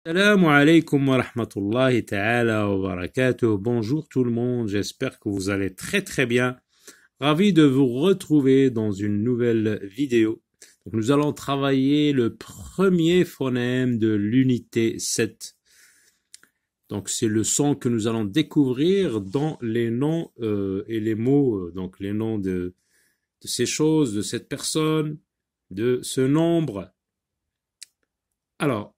Assalamu alaikum wa rahmatullahi ta'ala wa barakatuh. Bonjour tout le monde, j'espère que vous allez très très bien. Ravi de vous retrouver dans une nouvelle vidéo. Donc, nous allons travailler le premier phonème de l'unité 7. Donc c'est le son que nous allons découvrir dans les noms et les mots, donc les noms de ces choses, de cette personne, de ce nombre. Alors,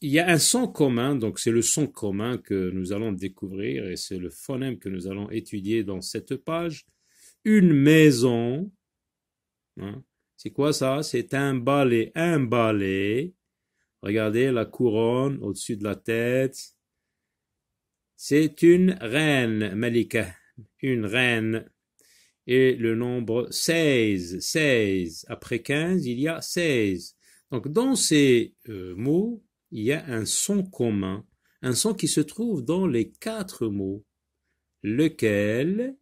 il y a un son commun, donc c'est le son commun que nous allons découvrir et c'est le phonème que nous allons étudier dans cette page. Une maison, hein, c'est quoi ça? C'est un balai, un balai. Regardez la couronne au-dessus de la tête. C'est une reine, Malika, une reine. Et le nombre 16, 16. Après 15, il y a 16. Donc dans ces mots, il y a un son commun, un son qui se trouve dans les 4 mots, lequel,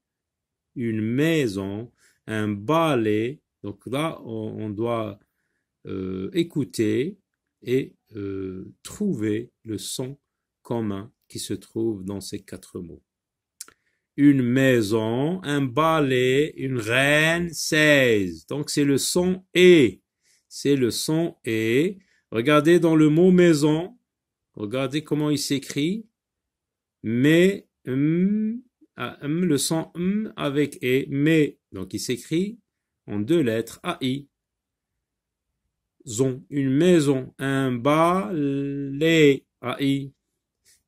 une maison, un balai. Donc là, on doit écouter et trouver le son commun qui se trouve dans ces 4 mots. Une maison, un balai, une reine, 16. Donc c'est le son et. C'est le son et. Regardez dans le mot maison, regardez comment il s'écrit. Mais, le son avec et, mais. Donc il s'écrit en 2 lettres, AI. Zon, une maison, un balai, AI.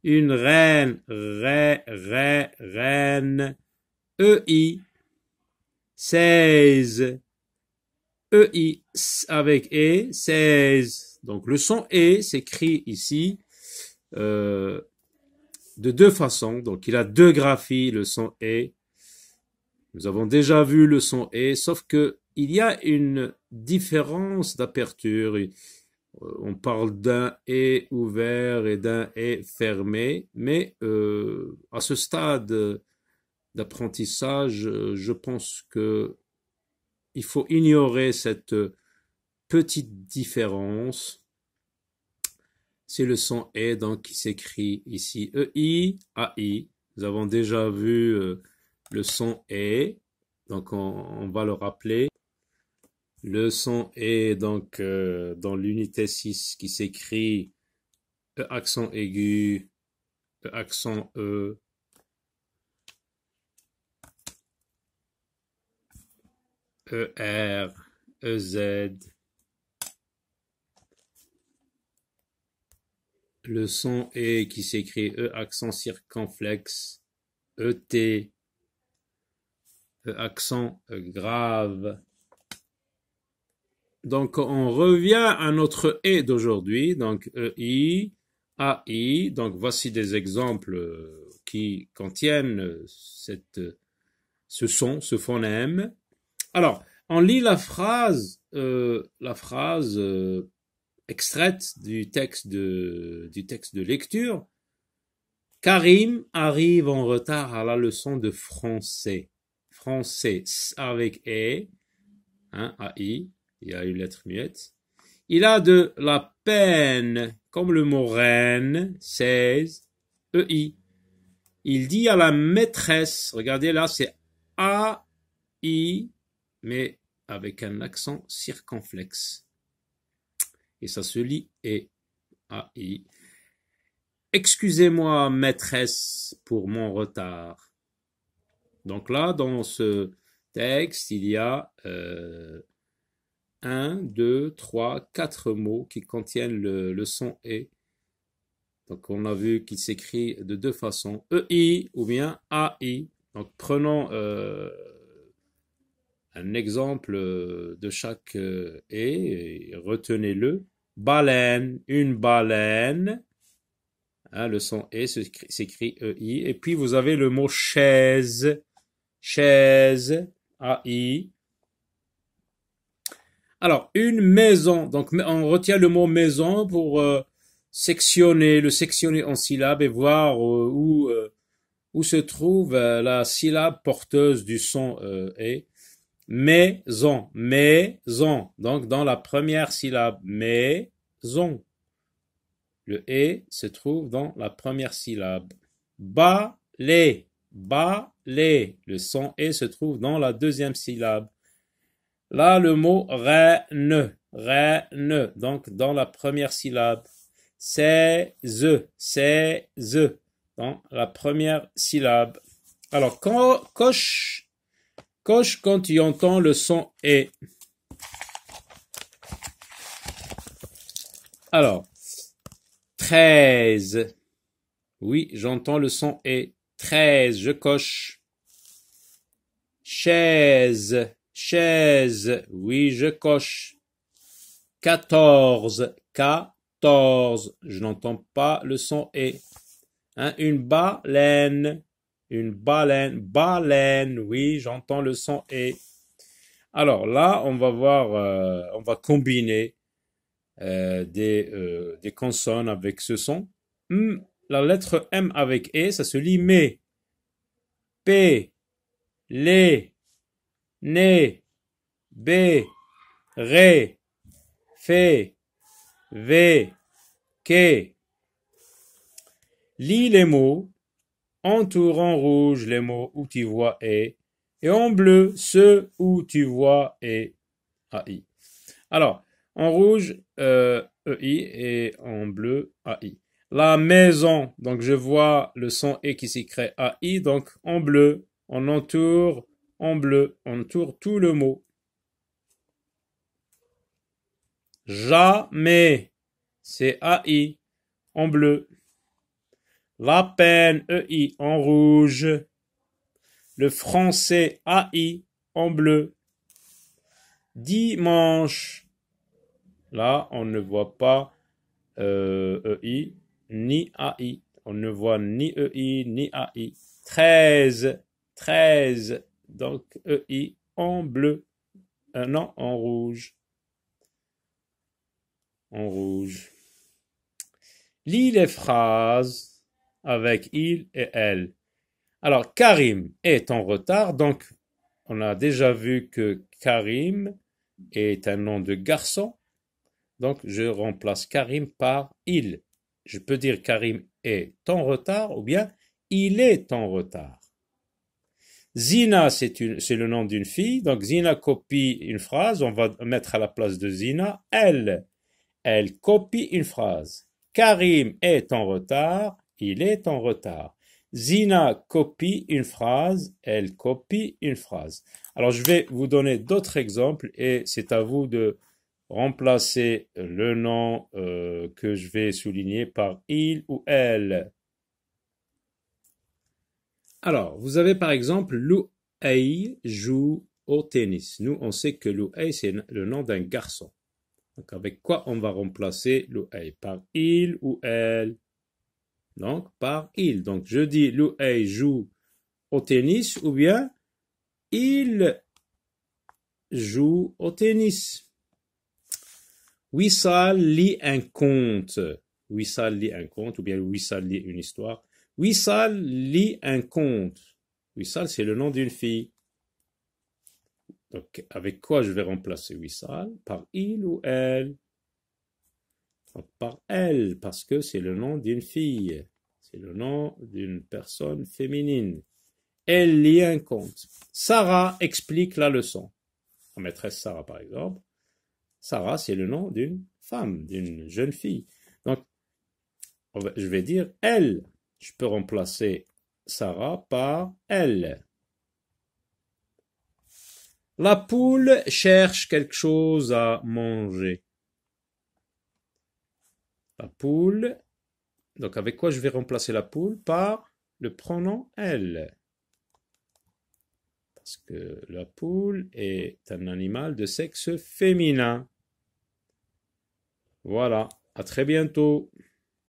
Une reine, reine, EI. 16. EI avec E, 16. Donc le son E s'écrit ici de 2 façons. Donc il a 2 graphies, le son E. Nous avons déjà vu le son E, sauf que il y a une différence d'aperture. On parle d'un E ouvert et d'un E fermé, mais à ce stade d'apprentissage, je pense que il faut ignorer cette petite différence. C'est le son E donc qui s'écrit ici EI, AI. Nous avons déjà vu le son E, donc on va le rappeler. Le son E donc dans l'unité 6 qui s'écrit E accent aigu, E accent E, ER, EZ. Le son E qui s'écrit E accent circonflexe, ET, E accent grave. Donc on revient à notre E d'aujourd'hui, donc EI, AI. Donc voici des exemples qui contiennent ce son, ce phonème. Alors, on lit la phrase extraite du texte de lecture. Karim arrive en retard à la leçon de français. Français avec E, hein, AI, il y a une lettre muette. Il a de la peine, comme le mot reine, 16, EI. Il dit à la maîtresse, regardez là, c'est AI, mais avec un accent circonflexe. Et ça se lit et AI. Excusez-moi, maîtresse, pour mon retard. Donc là, dans ce texte, il y a 1, 2, 3, 4 mots qui contiennent le son et. Donc on a vu qu'il s'écrit de 2 façons, EI ou bien AI. Donc prenons un exemple de chaque et retenez-le. Baleine, une baleine. Hein, le son E s'écrit EI. Et puis vous avez le mot chaise, chaise, AI. Alors, une maison. Donc on retient le mot maison pour le sectionner en syllabes et voir où se trouve la syllabe porteuse du son E. Maison, maison. Donc dans la première syllabe, maison. Le E se trouve dans la première syllabe. Balai, balai. Le son E se trouve dans la deuxième syllabe. Là, le mot reine, reine, donc dans la première syllabe. C'est, dans la première syllabe. Alors, coche quand tu entends le son E. Alors, 13. Oui, j'entends le son E. 13, je coche. Chaise, chaise. Oui, je coche. 14, 14. Je n'entends pas le son E. Hein, une baleine, baleine. Oui, j'entends le son E. Alors là, on va voir, on va combiner des consonnes avec ce son. La lettre M avec E, ça se lit mais. P, lé, né, B, ré, fé, V, K. Lis les mots, entoure en rouge les mots où tu vois et en bleu ceux où tu vois et AI. Alors, en rouge, EI et en bleu, AI. La maison, donc je vois le son E qui s'écrit AI, donc en bleu, on entoure en bleu, on entoure tout le mot. Jamais, c'est AI, en bleu. La peine, EI, en rouge. Le français, AI, en bleu. Dimanche, là, on ne voit pas EI ni AI. On ne voit ni EI ni AI. 13, 13, donc EI en bleu. Non, en rouge. En rouge. Lis les phrases avec il et elle. Alors, Karim est en retard, donc on a déjà vu que Karim est un nom de garçon. Donc, je remplace Karim par il. Je peux dire Karim est en retard ou bien il est en retard. Zina, c'est le nom d'une fille. Donc, Zina copie une phrase. On va mettre à la place de Zina elle. Elle copie une phrase. Karim est en retard. Il est en retard. Zina copie une phrase. Elle copie une phrase. Alors, je vais vous donner d'autres exemples et c'est à vous de remplacer le nom que je vais souligner par il ou elle. Alors, vous avez par exemple Louay joue au tennis. Nous, on sait que Louay, c'est le nom d'un garçon. Donc, avec quoi on va remplacer Louay? Par il ou elle? Donc, par il. Donc, je dis Louay joue au tennis ou bien il joue au tennis. Wissal lit un conte. Wissal lit un conte ou bien Wissal lit une histoire. Wissal lit un conte. Wissal, c'est le nom d'une fille. Donc, avec quoi je vais remplacer Wissal? Par il ou elle? Donc, par elle, parce que c'est le nom d'une fille. C'est le nom d'une personne féminine. Elle lit un conte. Sarah explique la leçon. La maîtresse Sarah, par exemple. Sarah, c'est le nom d'une femme, d'une jeune fille. Donc, je vais dire elle. Je peux remplacer Sarah par elle. La poule cherche quelque chose à manger. La poule. Donc, avec quoi je vais remplacer la poule? Par le pronom elle. Parce que la poule est un animal de sexe féminin. Voilà. À très bientôt.